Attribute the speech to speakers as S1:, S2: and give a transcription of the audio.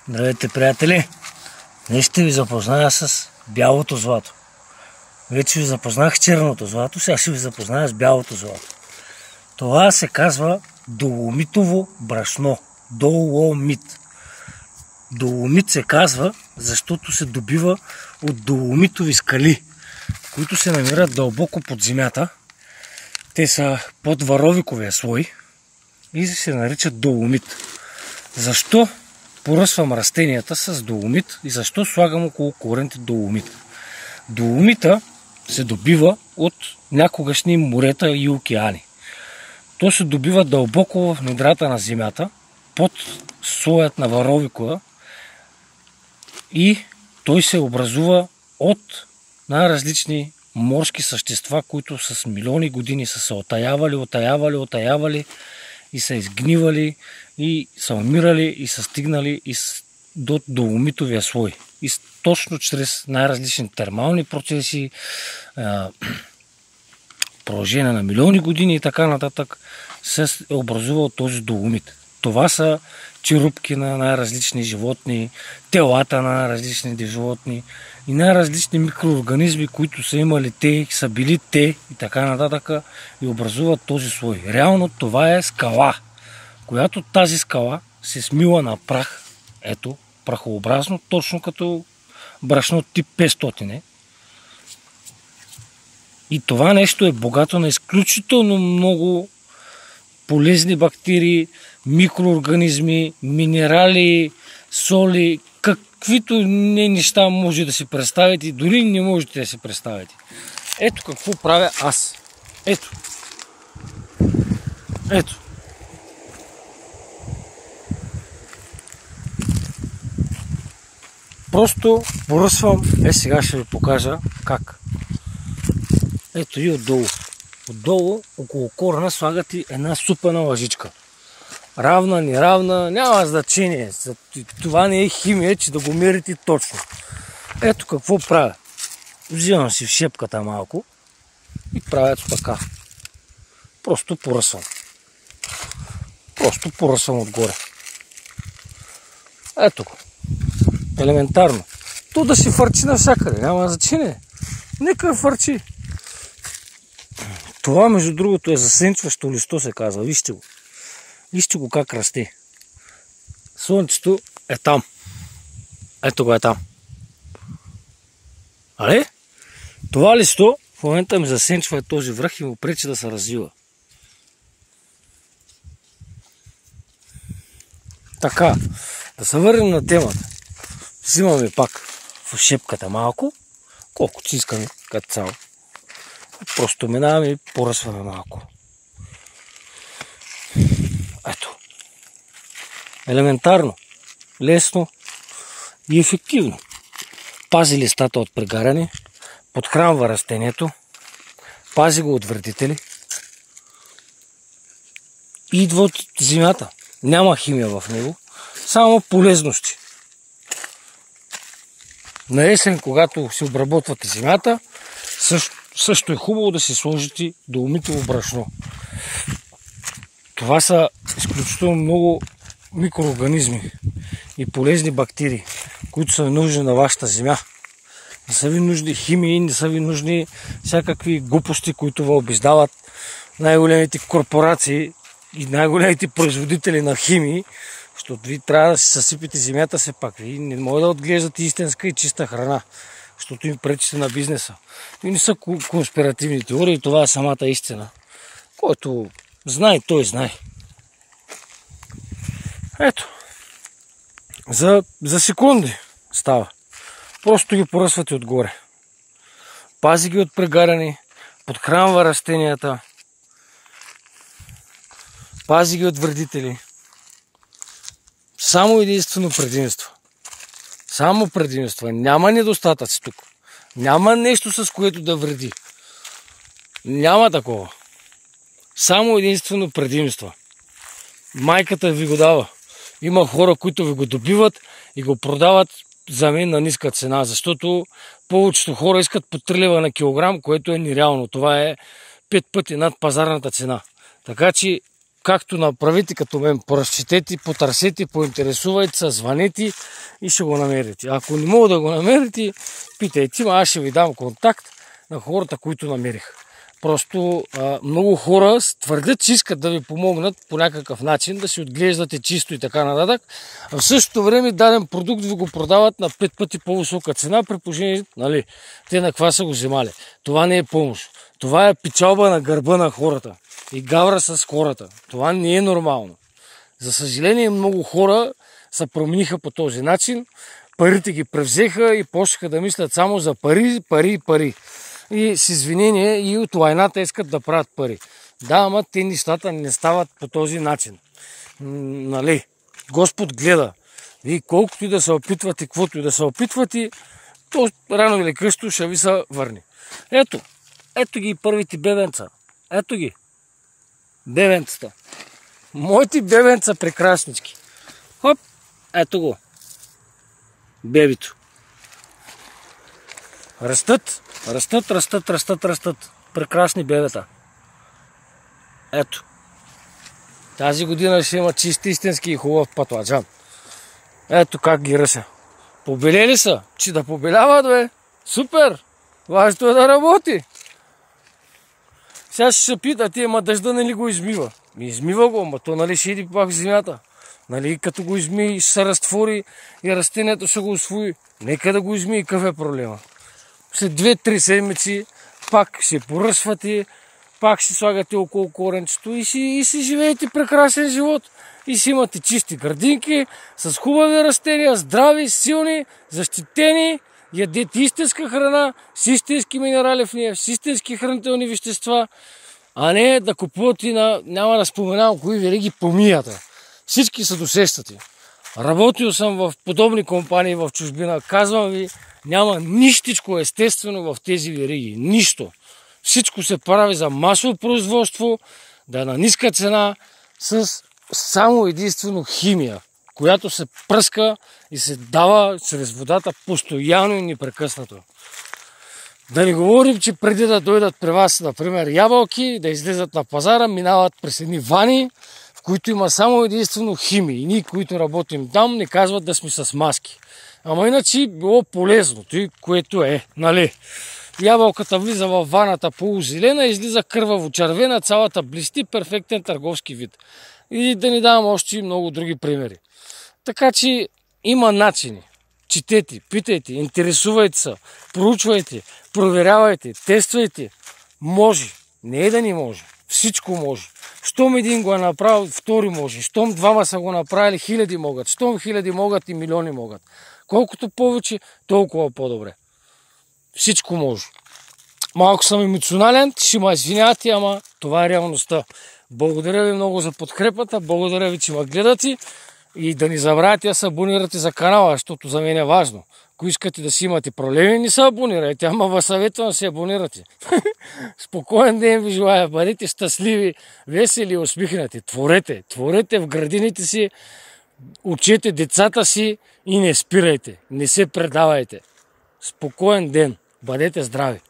S1: Здравейте, приятели! Днес ще ви запозная с бялото злато. Вече ви запознах с черното злато, сега ще ви запозная с бялото злато. Това се казва доломитово брашно. Доломит. Доломит се казва, защото се добива от доломитови скали, които се намират дълбоко под земята. Те са под варовиковия слой и се наричат доломит. Защо поръсвам растенията с доломит и защо слагам около корените доломит? Доломита се добива от някогашни морета и океани. То се добива дълбоко в недрата на земята, под слоят на варовикова, и той се образува от най-различни морски същества, които с милиони години са се отаявали и са изгнивали и са умирали и са стигнали до доломитовия слой. И точно чрез най-различни термални процеси, продължение на милиони години и така нататък, се е образувал този доломит. Това са черупки на най-различни животни, телата на най-различни животни и най-различни микроорганизми, които са имали те, са били те и така нататък, и образуват този слой. Реално това е скала, която тази скала се смила на прах, ето, прахообразно, точно като брашно тип 500. И това нещо е богато на изключително много полезни бактерии, микроорганизми, минерали, соли, каквито неща може да си представите и дори не можете да си представите. Ето какво правя аз. Ето. Просто поръсвам. Сега ще ви покажа как. Ето и отдолу. Отдолу, около корена, слагате една супена лъжичка. Равна, неравна, няма значение. Това не е химия, че да го мерите точно. Ето какво правя. Взимам си в шепката малко и правя така. Просто поръсвам отгоре. Ето го. Елементарно. То да си фърчи навсякъде, няма значение. Нека фърчи. Това, между другото, е засенчващо листо, се казва. Вижте го. Вижте го как расте. Слънцето е там. Ето го е там. Але? Това листо в момента ми засенчва този връх и му пречи да се развива. Така, да се върнем на темата. Взимаме пак в шепката малко, колкото си искаме като цяло. Просто минаваме и поръсваме малко. Ето. Елементарно, лесно и ефективно. Пази листата от прегаряне, подхранва растението, пази го от вредители. Идва от земята. Няма химия в него, само полезности. На есен, когато си обработвате земята, също е хубаво да си сложите доломитово брашно. Това са изключително много микроорганизми и полезни бактерии, които са нужни на вашата земя. Не са ви нужни химии, не са ви нужни всякакви глупости, които ви обиздават най-големите корпорации и най-големите производители на химии, защото ви трябва да си съсипите земята все пак. Ви не може да отглеждате истинска и чиста храна, защото им пречите на бизнеса. И не са конспиративни теории, това е самата истина. Който знае, той знае. Ето. За секунди става. Просто ги поръсвате отгоре. Пази ги от прегаряне, подхранва растенията, пази ги от вредители. Само единствено предимство. Само предимства. Няма недостатъци тук. Няма нещо, с което да вреди. Няма такова. Само единствено предимства. Майката ви го дава. Има хора, които ви го добиват и го продават за мен на ниска цена, защото повечето хора искат по 3 лева на килограм, което е нереално. Това е 5 пъти над пазарната цена. Така че както направите като мен, поразчетете, потърсете, поинтересувайте се, звънете и ще го намерите. Ако не мога да го намерите, питайте, аз ще ви дам контакт на хората, които намерих. Просто много хора твърдят, че искат да ви помогнат по някакъв начин, да си отглеждате чисто и така нататък. А в същото време даден продукт ви го продават на 5 пъти по-висока цена, при положение, нали, те на каква са го вземали. Това не е помощ. Това е печалба на гърба на хората и гавра с хората. Това не е нормално. За съжаление, много хора се промениха по този начин. Парите ги превзеха и почнаха да мислят само за пари, пари, пари. И с извинение и от войната искат да правят пари. Да, ама те нещата не стават по този начин. Нали? Господ гледа. И колкото и да се опитвате, каквото и да се опитвате, то рано или късно ще ви се върне. Ето ги първите бебенца. Ето ги. Бебенцата. Моите бебенца прекраснички. Хоп, ето го. Бебито. Растат. Прекрасни бебета. Ето. Тази година ще има чист истински и хубав патладжан. Ето как ги ръся. Побелели са. Че да побеляват, бе. Супер. Важното е да работи. Сега ще се питате, ама дъжда нали го измива? Измива го, ама то нали ще иди пак в земята. Нали като го измие, ще се разтвори и растението ще го усвои. Нека да го измие, какъв е проблема? След 2-3 седмици пак ще поръсвате, пак ще слагате около коренчето и си живеете прекрасен живот. И си имате чисти градинки, с хубави растения, здрави, силни, защитени, ядете истинска храна, с истински минерали в нея, с истински хранителни вещества, а не да купувате няма да споменавам кои вериги помията. Всички се досещате. Работил съм в подобни компании в чужбина. Казвам ви, няма нищичко естествено в тези вериги. Нищо. Всичко се прави за масово производство, да е на ниска цена, с само единствено химия, която се пръска и се дава чрез водата постоянно и непрекъснато. Да не говорим, че преди да дойдат при вас, например, ябълки, да излезат на пазара, минават през едни вани, в които има само единствено химия. И ние, които работим там, не казват да сме с маски. Ама иначе било полезно, той, което е, нали? Ябълката влиза в ваната полузелена, излиза кърваво червена, цялата блести, перфектен търговски вид. И да ни давам още много други примери. Така че има начини. Четете, питайте, интересувайте се, проучвайте, проверявайте, тествайте. Може. Не е да не може. Всичко може. Щом един го е направил, втори може. Щом двама са го направили, хиляди могат. Щом хиляди могат и милиони могат. Колкото повече, толкова по-добре. Всичко може. Малко съм емоционален, ще ме извинявате, ама това е реалността. Благодаря ви много за подкрепата, благодаря ви, че ме гледате и да не забравяйте да се абонирате за канала, защото за мен е важно. Ако искате да си имате проблеми, не се абонирайте, ама вас съветвам да се абонирате. Спокоен ден ви желая, бъдете щастливи, весели, усмихнати. Творете в градините си, учете децата си и не спирайте, не се предавайте. Спокоен ден, бъдете здрави!